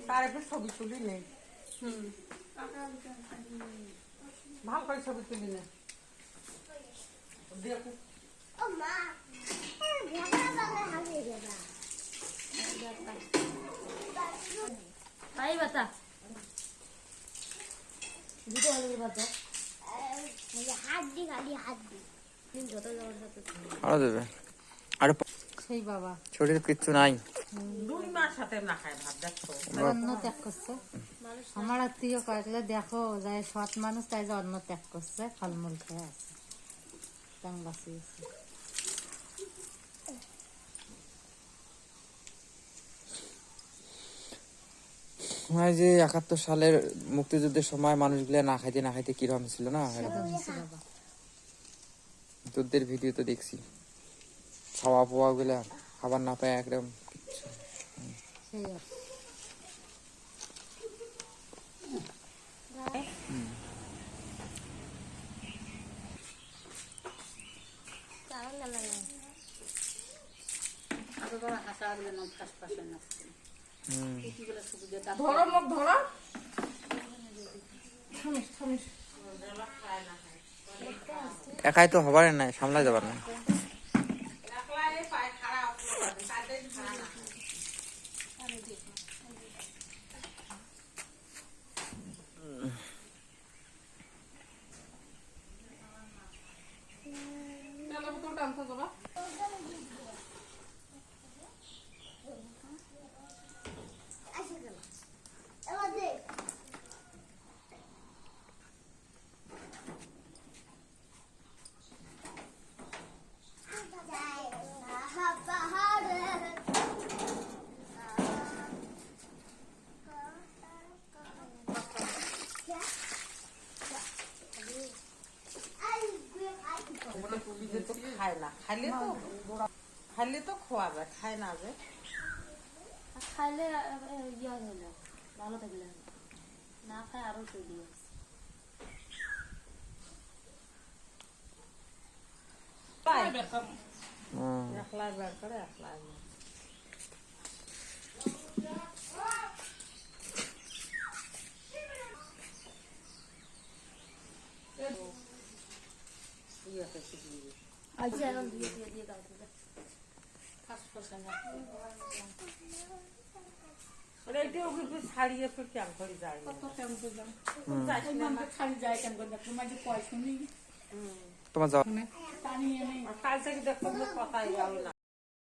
তার একটু ছবি তুলি নেই ভালো করে ছবি তুলি নেই তাই বাতা দুটো হলুদ বাতা হাড্ডি খালি হাড্ডি যত আরো দেবে আরে সেই বাবা শরীরে কিচ্ছু নাই 2 মাস সাথে না খায় ভাত দেখো অন্ন ত্যাগ করছে আমার আত্মীয় কয়েকলে দেখো যাই সৎ মানুষ তাই যে অন্ন ত্যাগ করছে ফলমূল খেয়ে আছে টাং বাঁচিয়েছে যে 71 সালের মুক্তিযুদ্ধের সময় মানুষগুলা না খাইতে কিরকম ছিল না যুদ্ধের ভিডিও তো দেখছি খাওয়া পোয়া গুলা খাবার না পায় একদম ধরো মুখ ধরো একাই তো হবার নাই সামলাই যাবার না খাইলে তো খোয়া যায় খায় না যে খাইলে ইয়া হলো ভালো থাকলে না খায় আরো তৈরি একলাই বের করে একলাই আচ্ছা এখন দিয়ে গাইতে ছাড়িয়ে তো কেমন করে যায় তোমার যাওয়া কাল থেকে দেখো কথাই যাবে না